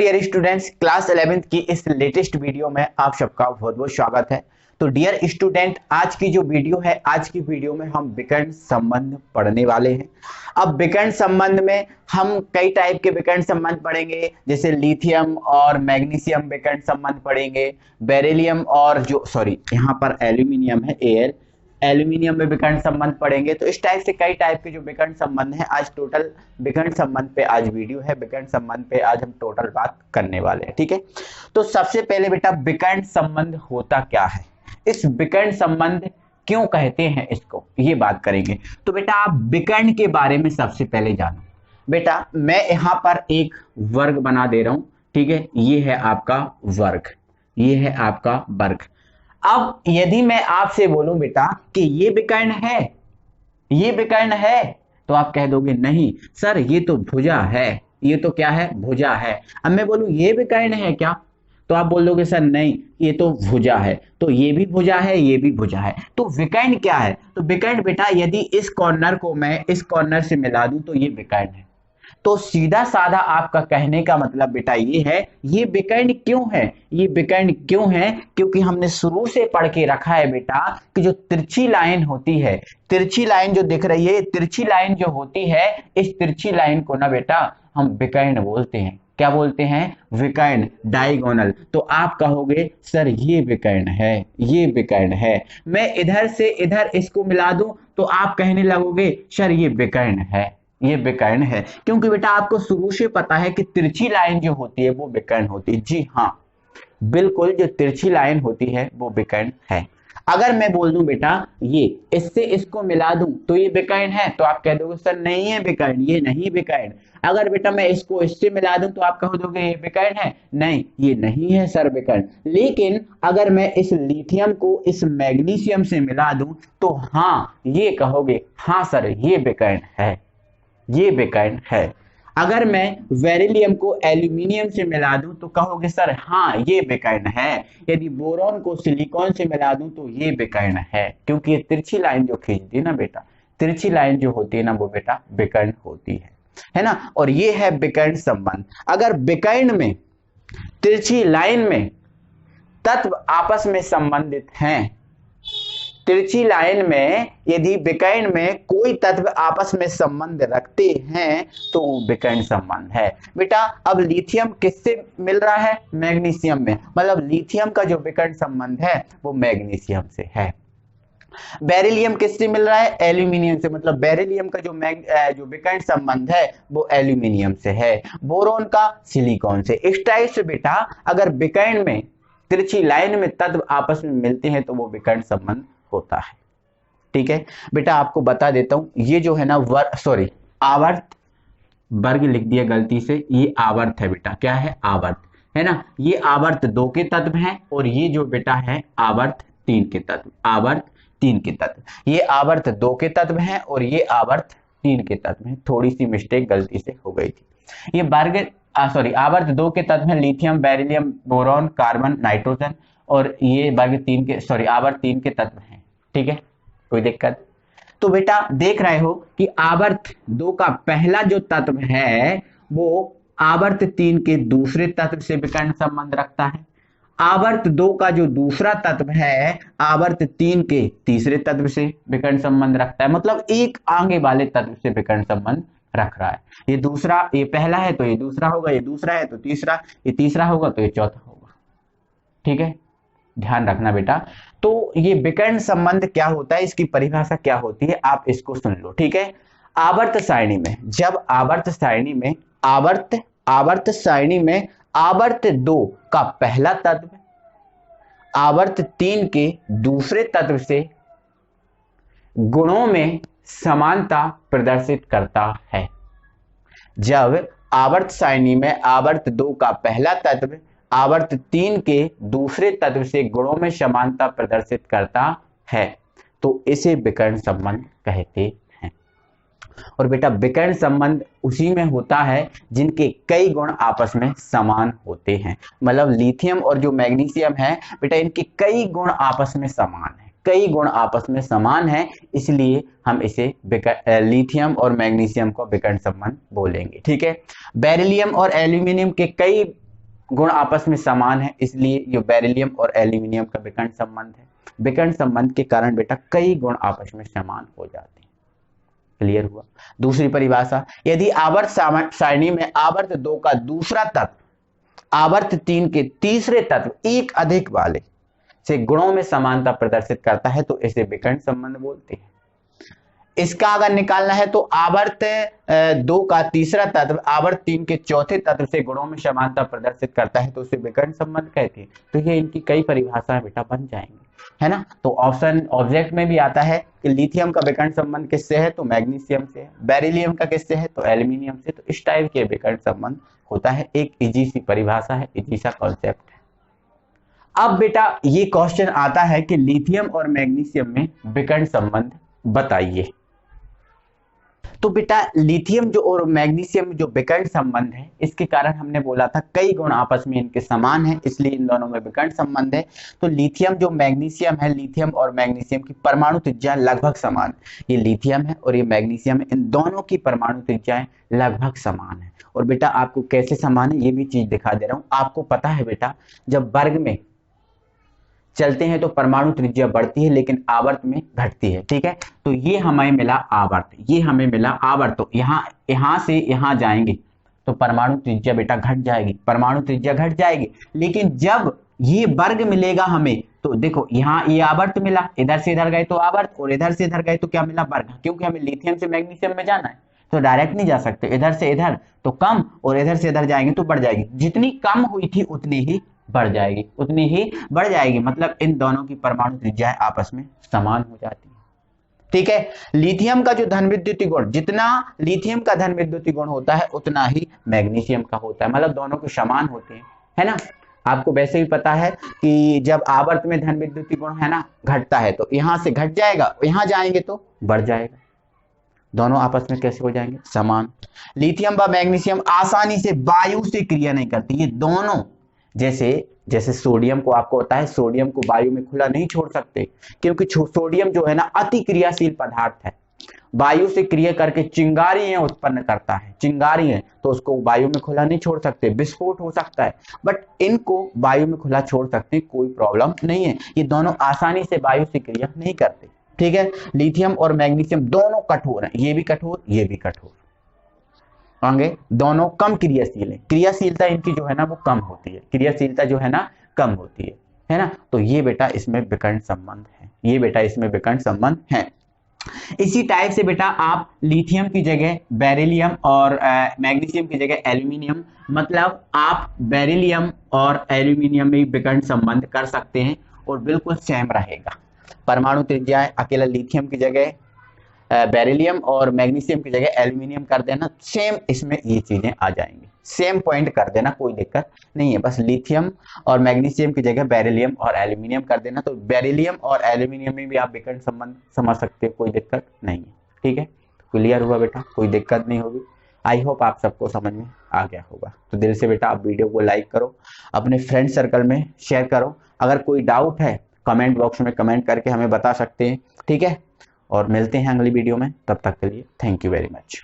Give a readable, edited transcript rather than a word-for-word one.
Dear students, class 11th की इस latest video में आप सबका बहुत बहुत स्वागत है। तो डियर स्टूडेंट, आज की जो वीडियो है, आज की वीडियो में हम विकर्ण संबंध पढ़ने वाले हैं। अब विकर्ण संबंध में हम कई टाइप के विकर्ण संबंध पढ़ेंगे, जैसे लिथियम और मैग्नीशियम विकर्ण संबंध पढ़ेंगे, बेरिलियम और यहाँ पर एल्यूमिनियम है Al, एल्यूमिनियम में विकर्ण संबंध पढ़ेंगे। तो इस टाइप से कई टाइप के जो विकर्ण संबंध हैं, आज टोटल विकर्ण संबंध पे आज वीडियो है, विकर्ण संबंध पे आज हम टोटल बात करने वाले हैं। ठीक है, तो सबसे पहले बेटा विकर्ण संबंध होता क्या है, इस विकर्ण संबंध क्यों कहते हैं इसको, ये बात करेंगे। तो बेटा आप विकर्ण के बारे में सबसे पहले जानो। बेटा मैं यहां पर एक वर्ग बना दे रहा हूं, ठीक है, ये है आपका वर्ग, ये है आपका वर्ग। अब यदि मैं आपसे बोलूं बेटा कि ये विकर्ण है, ये विकर्ण है, तो आप कह दोगे नहीं सर ये तो भुजा है, ये तो क्या है, भुजा है। अब मैं बोलूं ये विकर्ण है क्या, तो आप बोल दोगे सर नहीं ये तो भुजा है, तो ये भी भुजा है, ये भी भुजा है। तो विकर्ण क्या है, तो विकर्ण बेटा यदि इस कॉर्नर को मैं इस कॉर्नर से मिला दूं तो ये विकर्ण है। तो सीधा साधा आपका कहने का मतलब बेटा ये है, ये विकर्ण क्यों है, ये विकर्ण क्यों है, क्योंकि हमने शुरू से पढ़ के रखा है बेटा कि जो तिरछी लाइन होती है, तिरछी लाइन जो दिख रही है, तिरछी लाइन जो होती है, इस तिरछी लाइन को ना बेटा हम विकर्ण बोलते हैं। क्या बोलते हैं, विकर्ण, डायगोनल। तो आप कहोगे सर ये विकर्ण है, ये विकर्ण है। मैं इधर से इधर इसको मिला दूं तो आप कहने लगोगे सर ये विकर्ण है, ये विकर्ण है, क्योंकि बेटा आपको शुरू से पता है कि तिरछी लाइन जो होती है वो विकर्ण होती है। जी हाँ, बिल्कुल, जो तिरछी लाइन होती है वो विकर्ण है। अगर मैं बोल दूं बेटा ये इससे इसको मिला दूं तो ये विकर्ण है, तो आप कह दोगे सर नहीं है विकर्ण, ये नहीं विकर्ण। अगर बेटा मैं इसको इससे मिला दूं तो आप कह दोगे ये विकर्ण है, नहीं ये नहीं है सर विकर्ण। लेकिन अगर मैं इस लिथियम को इस मैग्नीशियम से मिला दूं तो हाँ ये कहोगे, हाँ सर ये विकर्ण है, ये विकर्ण है। अगर मैं बेरिलियम को एल्यूमिनियम से मिला दूं तो कहोगे सर हाँ ये विकर्ण है। यदि बोरॉन को सिलिकॉन से मिला दूं तो ये विकर्ण है, क्योंकि ये तिरछी लाइन जो खींचती है ना बेटा, तिरछी लाइन जो होती है ना वो बेटा विकर्ण होती है ना। और ये है विकर्ण संबंध। अगर विकर्ण में तिरछी लाइन में तत्व आपस में संबंधित हैं, तिरछी लाइन में यदि विकर्ण में कोई तत्व आपस में संबंध रखते हैं तो वो विकर्ण संबंध है। बेटा अब लिथियम किससे मिल रहा है, मैग्नीशियम में, मतलब लिथियम का जो विकर्ण संबंध है वो मैग्नीशियम से है। बेरिलियम किससे मिल रहा है, एल्यूमिनियम से, मतलब बेरिलियम का जो विकर्ण संबंध है वो एल्यूमिनियम से है। बोरोन का सिलिकॉन से। इस टाइप से बेटा अगर विकर्ण में तिरछी लाइन में तत्व आपस में मिलते हैं तो वो विकर्ण संबंध होता है। ठीक है बेटा, आपको बता देता हूं, ये जो है ना आवर्त, वर्ग लिख दिया गलती से, ये आवर्त है बेटा, क्या है, आवर्त है ना। ये आवर्त 2 के तत्व हैं और ये जो बेटा है आवर्त 3 के तत्व, आवर्त 3 के तत्व। ये आवर्त 2 के तत्व हैं और ये आवर्त 3 के तत्व हैं। थोड़ी सी मिस्टेक गलती से हो गई थी। ये आवर्त 2 के तत्व हैं, lithium, beryllium, boron, carbon, nitrogen, और ये आवर्त 3 के तत्व हैं। ठीक है, कोई दिक्कत। तो बेटा देख रहे हो कि आवर्त 2 का पहला जो तत्व है वो आवर्त 3 के दूसरे तत्व से विकर्ण संबंध रखता है। आवर्त 2 का जो दूसरा तत्व है आवर्त 3 के तीसरे तत्व से विकर्ण संबंध रखता है, मतलब एक आगे वाले तत्व से विकर्ण संबंध रख रहा है। ये दूसरा, ये पहला है तो ये दूसरा होगा, ये दूसरा है तो तीसरा, ये तीसरा होगा तो ये चौथा होगा। ठीक है, ध्यान रखना बेटा। तो ये विकर्ण संबंध क्या होता है, इसकी परिभाषा क्या होती है, आप इसको सुन लो। ठीक है, आवर्त सारणी में जब आवर्त सारणी में आवर्त 2 का पहला तत्व आवर्त 3 के दूसरे तत्व से गुणों में समानता प्रदर्शित करता है। जब आवर्त सारणी में आवर्त 2 का पहला तत्व आवर्त 3 के दूसरे तत्व से गुणों में समानता प्रदर्शित करता है तो इसे विकर्ण संबंध कहते हैं। और बेटा विकर्ण संबंध उसी में होता है जिनके कई गुण आपस में समान होते हैं, मतलब लिथियम और जो मैग्नीशियम है बेटा इनके कई गुण आपस में समान है, कई गुण आपस में समान है, इसलिए हम इसे लिथियम और मैग्नीशियम को विकर्ण संबंध बोलेंगे। ठीक है, बेरिलियम और एल्यूमिनियम के कई गुण आपस में समान है, इसलिए ये बेरिलियम और एल्यूमिनियम का विकर्ण संबंध है। विकर्ण संबंध के कारण बेटा कई गुण आपस में समान हो जाते हैं। क्लियर हुआ। दूसरी परिभाषा, यदि आवर्त सारणी में आवर्त 2 का दूसरा तत्व आवर्त 3 के तीसरे तत्व एक अधिक वाले से गुणों में समानता प्रदर्शित करता है तो इसे विकर्ण संबंध बोलते हैं। इसका अगर निकालना है तो आवर्त 2 का तीसरा तत्व आवर्त 3 के चौथे तत्व से गुणों में समानता प्रदर्शित करता है तो उसे विकर्ण संबंध कहते हैं। तो ये इनकी कई परिभाषाएं बेटा बन जाएंगी, है ना। तो ऑप्शन ऑब्जेक्ट में भी आता है कि लिथियम का विकर्ण संबंध किससे है तो मैग्नीशियम से है, बेरिलियम का किससे है तो एल्यूमिनियम से। तो इस टाइप के विकर्ण संबंध होता है। एक इजी सी परिभाषा है, इजी सा कॉन्सेप्ट है। अब बेटा ये क्वेश्चन आता है कि लिथियम और मैग्नीशियम में विकर्ण संबंध बताइए। तो बेटा लिथियम जो और मैग्नीशियम जो विकर्ण संबंध है, इसके कारण हमने बोला था कई गुण आपस में इनके समान है, इसलिए इन दोनों में विकर्ण संबंध है। तो लिथियम जो मैग्नीशियम है, लिथियम और मैग्नीशियम की परमाणु त्रिज्या लगभग समान। ये लिथियम है और ये मैग्नीशियम है, इन दोनों की परमाणु त्रिज्याएं लगभग समान है। और बेटा आपको कैसे समान है ये भी चीज दिखा दे रहा हूं। आपको पता है बेटा जब वर्ग में चलते हैं तो परमाणु त्रिज्या बढ़ती है लेकिन आवर्त में घटती है, ठीक है। तो ये हमें मिला आवर्त, ये हमें मिला आवर्त। तो यहां से यहां जाएंगे तो परमाणु त्रिज्या बेटा घट जाएगी, परमाणु त्रिज्या घट जाएगी। लेकिन जब ये वर्ग मिलेगा हमें तो देखो यहाँ ये आवर्त मिला, इधर से इधर गए तो आवर्त और इधर से इधर गए तो क्या मिला वर्ग, क्योंकि हमें लिथियम से मैग्नीशियम में जाना है तो डायरेक्ट नहीं जा सकते, इधर से इधर तो कम और इधर से इधर जाएंगे तो बढ़ जाएगी। जितनी कम हुई थी उतनी ही बढ़ जाएगी, उतनी ही बढ़ जाएगी। मतलब इन दोनों की परमाणु त्रिज्याएं आपस में समान हो जाती है, ठीक है। लिथियम का जो धन विद्युतीय गुण, जितना लिथियम का धन विद्युतीय गुण होता है उतना ही मैग्नीशियम का होता है, मतलब दोनों के समान होते हैं, है ना। आपको वैसे भी पता है कि जब आवर्त में धन विद्युतीय गुण है ना घटता है तो यहां से घट जाएगा, यहां जाएंगे तो बढ़ जाएगा, दोनों आपस में कैसे हो जाएंगे समान। लिथियम व मैग्नीशियम आसानी से वायु से क्रिया नहीं करती, ये दोनों जैसे सोडियम को आपको होता है, सोडियम को वायु में खुला नहीं छोड़ सकते क्योंकि सोडियम जो है ना अति क्रियाशील पदार्थ है, वायु से क्रिया करके चिंगारियां उत्पन्न करता है, चिंगारियां, तो उसको वायु में खुला नहीं छोड़ सकते, विस्फोट हो सकता है। बट इनको वायु में खुला छोड़ सकते, कोई प्रॉब्लम नहीं है, ये दोनों आसानी से वायु से क्रिया नहीं करते, ठीक है। लिथियम और मैग्नीशियम दोनों कठोर हैं, ये भी कठोर ये भी कठोर होंगे, दोनों कम क्रियाशील है, क्रियाशीलता इनकी जो है ना वो कम होती है, क्रियाशीलता जो है ना कम होती है ना। तो ये बेटा इसमें विकर्ण संबंध है, ये बेटा इसमें विकर्ण संबंध है। इसी टाइप से बेटा आप लिथियम की जगह बेरिलियम और मैग्नीशियम की जगह एल्यूमिनियम, मतलब आप बेरिलियम और एल्यूमिनियम में विकर्ण संबंध कर सकते हैं और बिल्कुल सेम रहेगा। परमाणु त्रिज्या अकेला लिथियम की जगह बेरिलियम और मैग्नीशियम की जगह एल्यूमिनियम कर देना, सेम इसमें ये चीजें आ जाएंगी, सेम पॉइंट कर देना, कोई दिक्कत नहीं है। बस लिथियम और मैग्नीशियम की जगह बेरिलियम और एल्यूमिनियम कर देना, तो बेरिलियम और एल्यूमिनियम में भी आप विकर्ण संबंध समझ सकते हो, कोई दिक्कत नहीं है, ठीक है। क्लियर हुआ बेटा, कोई दिक्कत नहीं होगी। आई होप आप सबको समझ में आ गया होगा। तो दिल से बेटा आप वीडियो को लाइक करो, अपने फ्रेंड सर्कल में शेयर करो, अगर कोई डाउट है कमेंट बॉक्स में कमेंट करके हमें बता सकते हैं, ठीक है। और मिलते हैं अगली वीडियो में, तब तक के लिए थैंक यू वेरी मच।